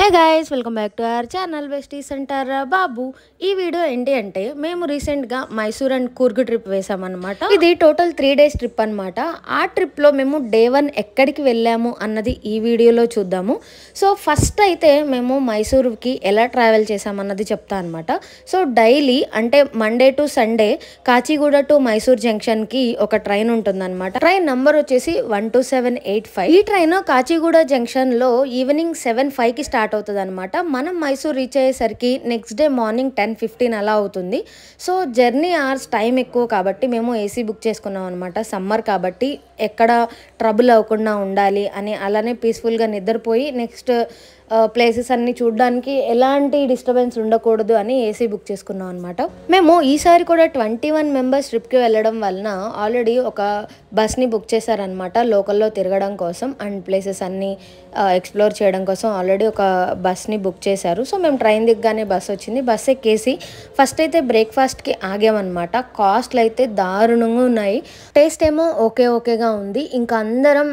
Hi guys, welcome back to our channel bestie centre Babu. ఈ video ఏంటి అంటే మేము రీసెంట్గా మైసూర్ అండ్ కూర్గ్ ట్రిప్ వేసామన్నమాట. ఇది టోటల్ 3 days ట్రిప్ అనమాట. ఆ ట్రిప్లో మేము డే 1 ఎక్కడికి వెళ్ళాము అన్నది ఈ వీడియోలో చూద్దాము. సో ఫస్ట్ అయితే మేము మైసూర్కి ఎలా ట్రావెల్ చేసామన్నది చెప్తా అనమాట. సో డైలీ అంటే Monday to Sunday Kacheguda to Mysore జంక్షన్కి ఒక ట్రైన్ ఉంటుందన్నమాట. ట్రైన్ నంబర్ వచ్చేసి 12785. ఈ ట్రైన్ కాచిగూడ జంక్షన్లో ఈవినింగ్ 7:05కి స్టార్ట్ అవుతుంది అనమాట. మనం మైసూర్ రీచ్ అయ్యేసరికి నెక్స్ట్ డే మార్నింగ్ 10:15 అలా అవుతుంది. సో జర్నీ అవర్స్ టైం ఎక్కువ కాబట్టి మేము ఏసీ బుక్ చేసుకున్నాం అనమాట. సమ్మర్ కాబట్టి ఎక్కడ ట్రబుల్ అవ్వకుండా ఉండాలి అని, అలానే పీస్ఫుల్గా నిద్రపోయి నెక్స్ట్ ప్లేసెస్ అన్ని చూడడానికి ఎలాంటి డిస్టర్బెన్స్ ఉండకూడదు అని ఏసీ బుక్ చేసుకున్నాం అనమాట. మేము ఈసారి కూడా 21 మెంబర్స్ ట్రిప్కి వెళ్ళడం వలన ఆల్రెడీ ఒక బస్ని బుక్ చేశారనమాట లోకల్లో తిరగడం కోసం అండ్ ప్లేసెస్ అన్నీ ఎక్స్ప్లోర్ చేయడం కోసం ఆల్రెడీ ఒక బస్ని బుక్ చేశారు. సో మేము ట్రైన్ దిగ్గానే బస్ వచ్చింది. బస్ ఎక్కేసి ఫస్ట్ అయితే బ్రేక్ఫాస్ట్కి ఆగామన్నమాట. కాస్ట్లు అయితే దారుణంగా ఉన్నాయి. టేస్ట్ ఏమో ఓకేగా ఉంది. ఇంకా అందరం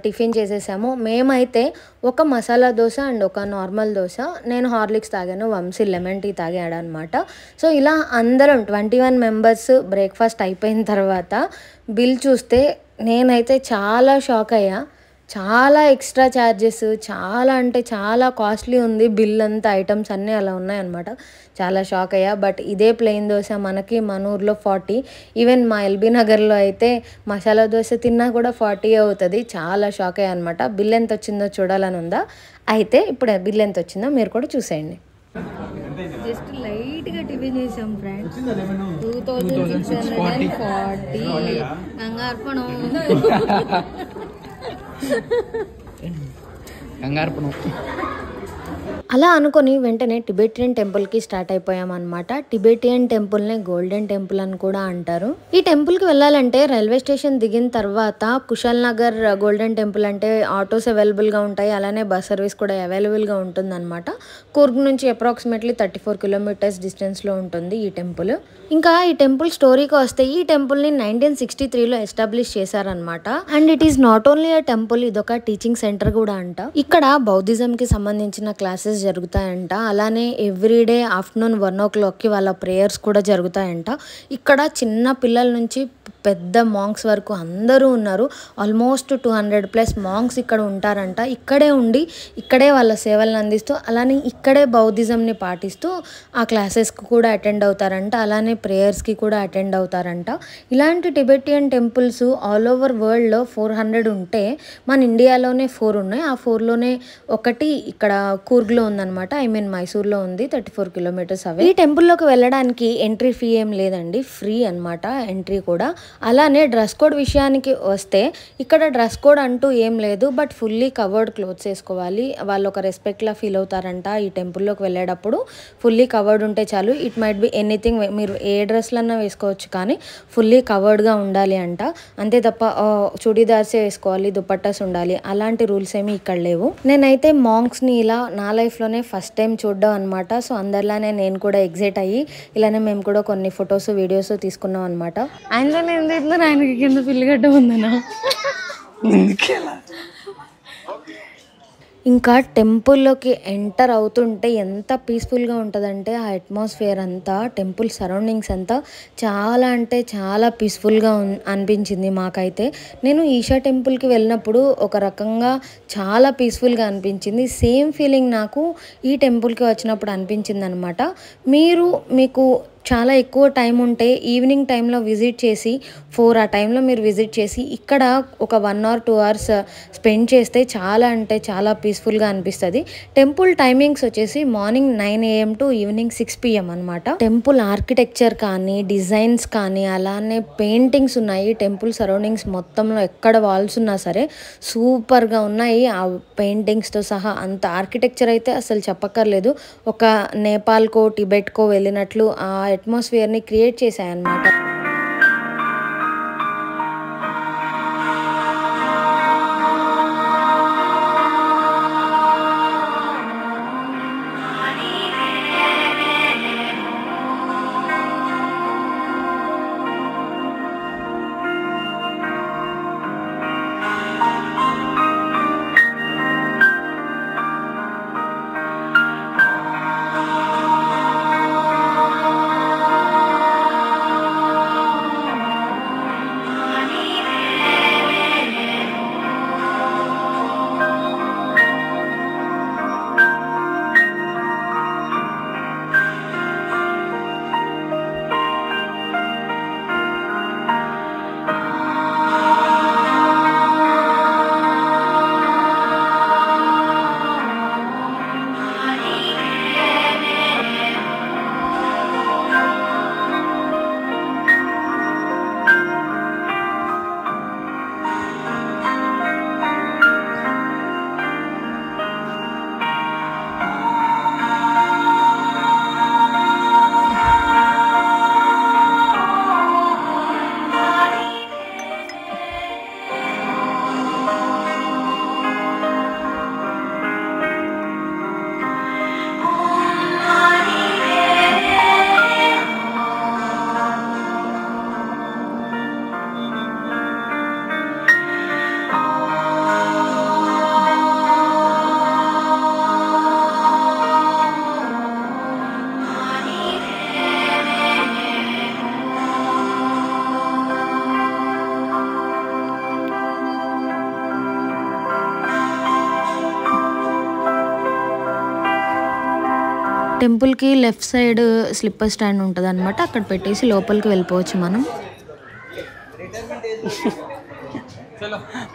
టిఫిన్ చేసేసాము. మేమైతే ఒక మసాలా దోశ అండ్ ఒక నార్మల్ దోశ, నేను హార్లిక్స్ తాగాను, వంశీ లెమన్ టీ తాగాడు అనమాట. సో ఇలా అందరం 21 మెంబర్స్ బ్రేక్ఫాస్ట్ అయిపోయిన తర్వాత బిల్ చూస్తే నేనైతే చాలా షాక్ అయ్యా. చాలా ఎక్స్ట్రా ఛార్జెస్, చాలా అంటే చాలా కాస్ట్లీ ఉంది బిల్ అంతా. ఐటమ్స్ అన్నీ అలా ఉన్నాయన్నమాట. చాలా షాక్ అయ్యా. బట్ ఇదే ప్లెయిన్ దోశ మనకి మన ఊర్లో 40, ఈవెన్ మా ఎల్బీ నగర్లో అయితే మసాలా దోశ తిన్నా కూడా 40 అవుతుంది. చాలా షాక్ అయ్యా అనమాట. బిల్ ఎంత వచ్చిందో చూడాలని ఉందా? అయితే ఇప్పుడు బిల్ ఎంత వచ్చిందో మీరు కూడా చూసేయండి. జస్ట్ లైట్గా టిఫిన్ చేసాం ఫ్రెండ్స్. 2640 కంగార్పణం. అలా అనుకొని వెంటనే టిబెటియన్ టెంపుల్కి స్టార్ట్ అయిపోయామన్నమాట. టిబెటియన్ టెంపుల్నే గోల్డెన్ టెంపుల్ అని కూడా అంటారు. ఈ టెంపుల్కి వెళ్ళాలంటే రైల్వే స్టేషన్ దిగిన తర్వాత కుశల్ నగర్ గోల్డెన్ టెంపుల్ అంటే ఆటోస్ అవైలబుల్గా ఉంటాయి, అలానే బస్ సర్వీస్ కూడా అవైలబుల్గా ఉంటుందన్నమాట. కూర్గ్ నుంచి అప్రాక్సిమేట్లీ 34 kilometers డిస్టెన్స్లో ఉంటుంది ఈ టెంపుల్. ఇంకా ఈ టెంపుల్ స్టోరీకి వస్తే ఈ టెంపుల్ని 1963లో ఎస్టాబ్లిష్ చేశారనమాట. And it is not only a temple, ఇదొక టీచింగ్ సెంటర్ కూడా అంట. ఇక్కడ బౌద్ధిజంకి సంబంధించిన క్లాసెస్ జరుగుతాయంట. అలానే ఎవ్రీడే ఆఫ్టర్నూన్ 1 o'clockకి వాళ్ళ ప్రేయర్స్ కూడా జరుగుతాయంట. ఇక్కడ చిన్న పిల్లల నుంచి పెద్ద మాంక్స్ వరకు అందరూ ఉన్నారు. ఆల్మోస్ట్ 200+ మాంక్స్ ఇక్కడ ఉంటారంట. ఇక్కడే ఉండి ఇక్కడే వాళ్ళ సేవలను అందిస్తూ అలానే ఇక్కడే బౌద్ధిజంని పాటిస్తూ ఆ క్లాసెస్కి కూడా అటెండ్ అవుతారంట. అలానే ప్రేయర్స్కి కూడా అటెండ్ అవుతారంట. ఇలాంటి టిబెటియన్ టెంపుల్స్ ఆల్ ఓవర్ వరల్డ్లో 400 ఉంటే మన ఇండియాలోనే 4 ఉన్నాయి. ఆ 4లోనే ఒకటి ఇక్కడ కూర్గ్లో ఉందన్నమాట. ఐ మీన్ మైసూర్లో ఉంది, 34 kilometers అవే. ఈ టెంపుల్లోకి వెళ్ళడానికి ఎంట్రీ ఫీ ఏం లేదండి, ఫ్రీ అనమాట ఎంట్రీ కూడా. అలానే డ్రెస్ కోడ్ విషయానికి వస్తే ఇక్కడ డ్రెస్ కోడ్ అంటూ ఏం లేదు, బట్ ఫుల్లీ కవర్డ్ క్లోత్స్ వేసుకోవాలి. వాళ్ళు ఒక రెస్పెక్ట్లా ఫీల్ అవుతారంట ఈ టెంపుల్లోకి వెళ్ళేటప్పుడు. ఫుల్లీ కవర్డ్ ఉంటే చాలు. ఇట్ మైట్ బి ఎనీథింగ్, మీరు ఏ డ్రెస్లన్నా వేసుకోవచ్చు కానీ ఫుల్లీ కవర్డ్గా ఉండాలి అంట. అంతే తప్ప చుడీదార్సే వేసుకోవాలి, దుపట్టాస్ ఉండాలి, అలాంటి రూల్స్ ఏమీ ఇక్కడ లేవు. నేనైతే మాంక్స్ని ఇలా నా లైఫ్లోనే ఫస్ట్ టైం చూడడం అనమాట. సో అందరిలానే నేను కూడా ఎగ్జైట్ అయ్యి ఇలానే మేము కూడా కొన్ని ఫొటోస్ వీడియోస్ తీసుకున్నాం అనమాట. ఆయనకి కింద పిల్లిగడ్డ ఉందనా. ఇంకా టెంపుల్లోకి ఎంటర్ అవుతుంటే ఎంత పీస్ఫుల్గా ఉంటుందంటే ఆ అట్మాస్ఫియర్ అంతా, టెంపుల్ సరౌండింగ్స్ అంతా చాలా అంటే చాలా పీస్ఫుల్గా అనిపించింది మాకైతే. నేను ఈషా టెంపుల్కి వెళ్ళినప్పుడు ఒక రకంగా చాలా పీస్ఫుల్గా అనిపించింది. సేమ్ ఫీలింగ్ నాకు ఈ టెంపుల్కి వచ్చినప్పుడు అనిపించింది అనమాట. మీకు చాలా ఎక్కువ టైం ఉంటే ఈవినింగ్ టైంలో విజిట్ చేసి 4 ఆ టైంలో మీరు విజిట్ చేసి ఇక్కడ ఒక 1 or 2 hours స్పెండ్ చేస్తే చాలా అంటే చాలా పీస్ఫుల్గా అనిపిస్తుంది. టెంపుల్ టైమింగ్స్ వచ్చేసి morning 9 AM to evening 6 PM అనమాట. టెంపుల్ ఆర్కిటెక్చర్ కానీ డిజైన్స్ కానీ అలానే పెయింటింగ్స్ ఉన్నాయి. టెంపుల్ సరౌండింగ్స్ మొత్తంలో ఎక్కడ వాల్స్ ఉన్నా సరే సూపర్గా ఉన్నాయి ఆ పెయింటింగ్స్తో సహా. అంత ఆర్కిటెక్చర్ అయితే అసలు చెప్పక్కర్లేదు. ఒక నేపాల్కో టిబెట్కో వెళ్ళినట్లు ఆ అట్మాస్ఫియర్ని క్రియేట్ చేశాయన్నమాట. టెంపుల్కి లెఫ్ట్ సైడ్ స్లిప్పర్ స్టాండ్ ఉంటుంది అనమాట, అక్కడ పెట్టేసి లోపలికి వెళ్ళిపోవచ్చు మనం.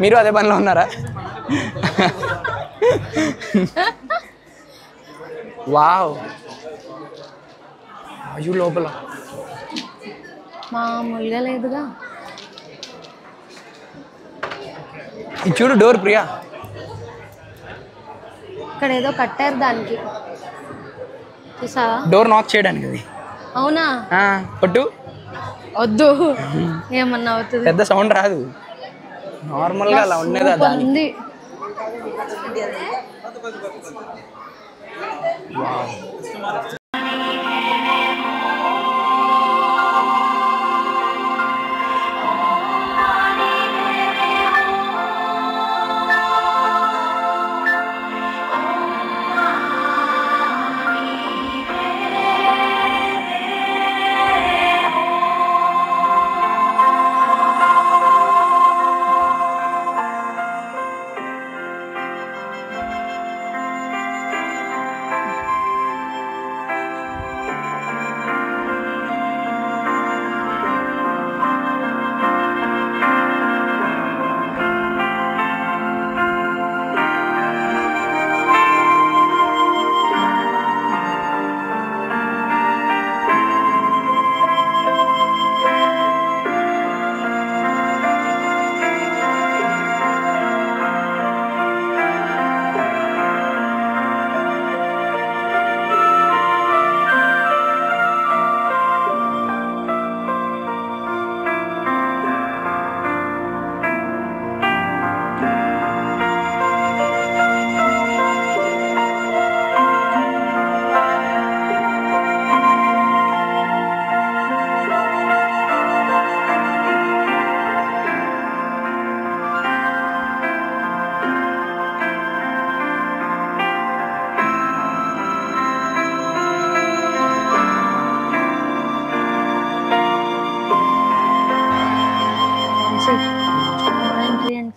మీరు అదే పనిలో ఉన్నారా? వావ్, అయ్యో లోపల మామూలుగా లేదుగా. ఇది చూడు డోర్ ప్రియా, ఇక్కడ ఏదో కట్టారు దానికి, చూసావా? డోర్ నాక్ చేయడానికి అది. అవునా? కొట్టు. వద్దు, ఏమన్నా అవుతుంది. పెద్ద సౌండ్ రాదు, నార్మల్గా అలా ఉండేది. ఉంది.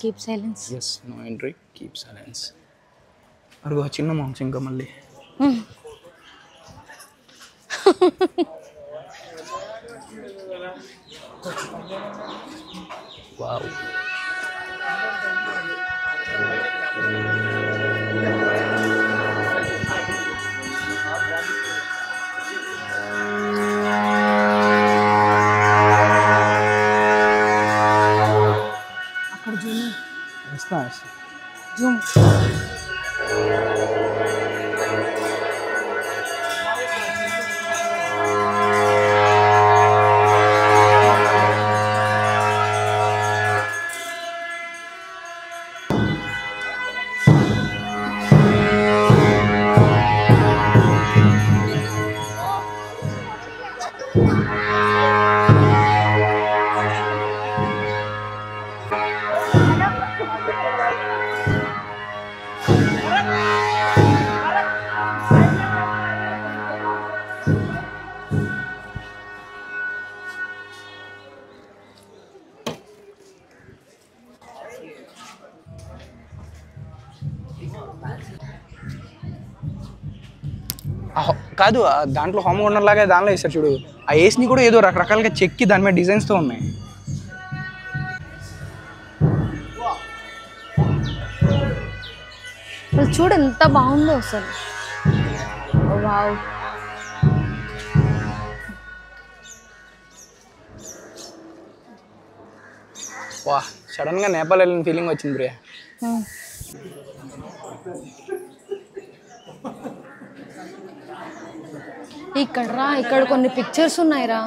Keep silence. Yes, no entry, keep silence. అరుగు చిన్న మాంస్ ఇంకా మళ్ళీ. Wow, nice. Zoom. కాదు, దాంట్లో హోమగుండం లాగా దానిలో వేస్తారు చూడు, ఆ ఏస్ని కూడా ఏదో రకరకాలుగా చెక్కి దాని మీద డిజైన్స్తో ఉన్నాయి. చూడు ఎంత బాగుందో అసలు. వావ్, వా, సడన్గా నేపాల్ వెళ్ళిన ఫీలింగ్ వచ్చింది ప్రియా. ఇక్కడ కొన్ని పిక్చర్స్ ఉన్నాయిరా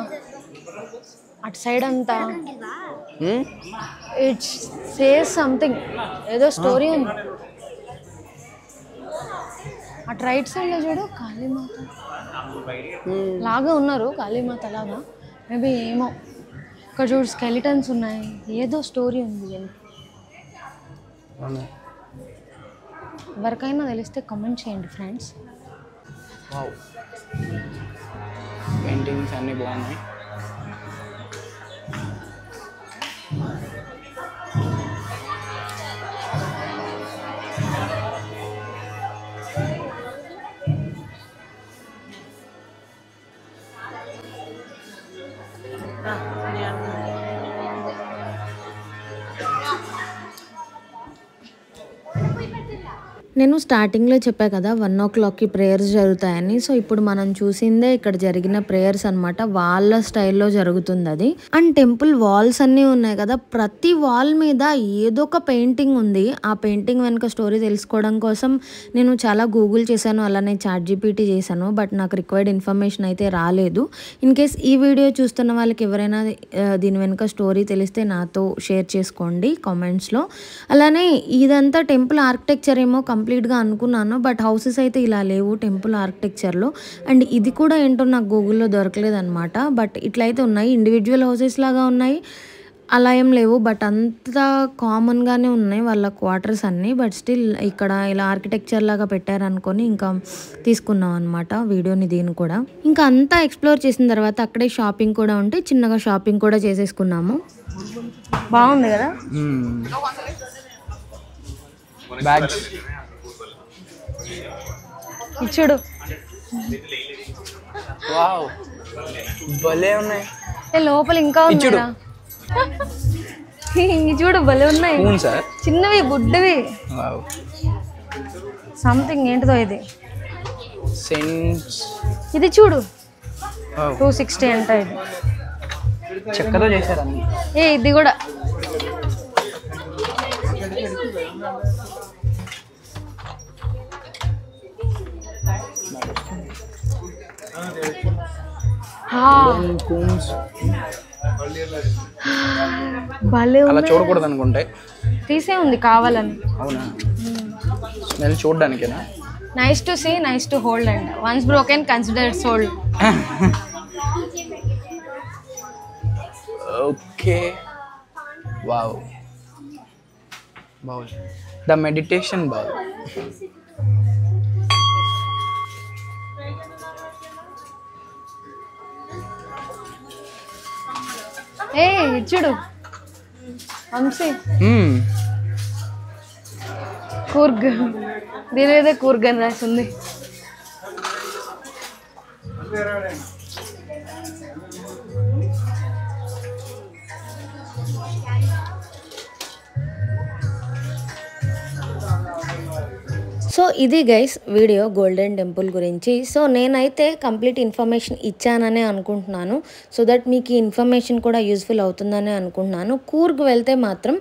అటు సైడ్ అంతా. ఇట్స్ సేస్ సంథింగ్, ఏదో స్టోరీ ఉంది. అటు రైట్ సైడ్ లో చూడు కాళీమాత లాగా ఉన్నారు, కాళీమాత లాగా మేబీ, ఏమో. ఇక్కడ చూడు స్కెలిటన్స్ ఉన్నాయి, ఏదో స్టోరీ ఉంది. ఎవరికైనా తెలిస్తే కామెంట్ చేయండి ఫ్రెండ్స్. పెయింటింగ్స్ అన్నీ బాగున్నాయి. నేను స్టార్టింగ్లో చెప్పా కదా 1 o'clockకి ప్రేయర్స్ జరుగుతాయని. సో ఇప్పుడు మనం చూసిందే ఇక్కడ జరిగిన ప్రేయర్స్ అనమాట. వాళ్ళ స్టైల్లో జరుగుతుంది అది. అండ్ టెంపుల్ వాల్స్ అన్నీ ఉన్నాయి కదా, ప్రతి వాల్ మీద ఏదో ఒక పెయింటింగ్ ఉంది. ఆ పెయింటింగ్ వెనుక స్టోరీ తెలుసుకోవడం కోసం నేను చాలా గూగుల్ చేశాను, అలానే ChatGPT చేశాను. బట్ నాకు రిక్వైర్డ్ ఇన్ఫర్మేషన్ అయితే రాలేదు. ఇన్ కేస్ ఈ వీడియో చూస్తున్న వాళ్ళకి ఎవరైనా దీని వెనుక స్టోరీ తెలిస్తే నాతో షేర్ చేసుకోండి కామెంట్స్లో. అలానే ఇదంతా టెంపుల్ ఆర్కిటెక్చర్ ఏమో కంప్లీట్గా అనుకున్నాను, బట్ హౌసెస్ అయితే ఇలా లేవు టెంపుల్ ఆర్కిటెక్చర్లో. అండ్ ఇది కూడా ఏంటో నాకు గూగుల్లో దొరకలేదు అనమాట. బట్ ఇట్లయితే ఉన్నాయి, ఇండివిజువల్ హౌసెస్ లాగా ఉన్నాయి, అలా ఏం లేవు. బట్ అంత కామన్గానే ఉన్నాయి వాళ్ళ క్వార్టర్స్ అన్నీ. బట్ స్టిల్ ఇక్కడ ఇలా ఆర్కిటెక్చర్ లాగా పెట్టారనుకొని ఇంకా తీసుకున్నాం అనమాట వీడియోని దీన్ని కూడా. ఇంకా అంతా ఎక్స్ప్లోర్ చేసిన తర్వాత అక్కడే షాపింగ్ కూడా ఉంటే చిన్నగా షాపింగ్ కూడా చేసేసుకున్నాము. బాగుంది కదా బ్యాగ్స్ ఇచ్చుడు. వావ్ భలే ఉన్నాయి. లోపల ఇంకా ఉన్నాయా? చూడు భలే ఉన్నాయి, చిన్నవి బుడ్డవి. సంథింగ్ ఏంటిదో ఇది, ఇది చూడు 260 అంట. ఇది చెక్కతో చేశారు. ఇది కూడా అలా చూడకూడదు అనుకుంటే తీసే ఉంది కావాలని. అవునా, స్మెల్ చూడడానికేనా? Nice to see, nice to hold and once broken considered sold. Okay wow, bowl, the meditation bowl. ఏ చూడు వంశీ, కూర్గ్, దీని మీద కూర్గ్ అని రాసింది. సో ఇది గైస్ వీడియో గోల్డెన్ టెంపుల్ గురించి. సో నేనైతే కంప్లీట్ ఇన్ఫర్మేషన్ ఇచ్చాననే అనుకుంటున్నాను, సో దట్ మీకు ఈ ఇన్ఫర్మేషన్ కూడా యూజ్ఫుల్ అవుతుందని అనుకుంటున్నాను. కూర్గ్ వెళ్తే మాత్రం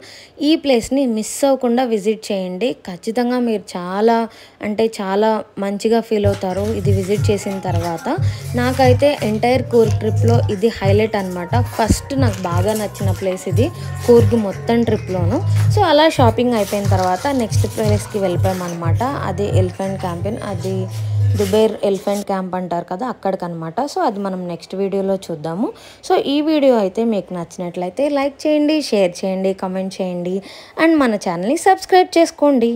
ఈ ప్లేస్ని మిస్ అవ్వకుండా విజిట్ చేయండి. ఖచ్చితంగా మీరు చాలా అంటే చాలా మంచిగా ఫీల్ అవుతారు ఇది విజిట్ చేసిన తర్వాత. నాకైతే ఎంటైర్ కూర్గ్ ట్రిప్లో ఇది హైలైట్ అనమాట. ఫస్ట్ నాకు బాగా నచ్చిన ప్లేస్ ఇది కూర్గ్ మొత్తం ట్రిప్లోను. సో అలా షాపింగ్ అయిపోయిన తర్వాత నెక్స్ట్ ప్లేస్కి వెళ్ళిపోయామన్నమాట. అది ఎలిఫెంట్ క్యాంపెయిన్, అది దుబైర్ ఎలిఫెంట్ క్యాంప్ అంటారు కదా, అక్కడికనమాట. సో అది మనం నెక్స్ట్ వీడియోలో చూద్దాము. సో ఈ వీడియో అయితే మీకు నచ్చినట్లయితే లైక్ చేయండి, షేర్ చేయండి, కామెంట్ చేయండి అండ్ మన ఛానల్ని సబ్స్క్రైబ్ చేసుకోండి.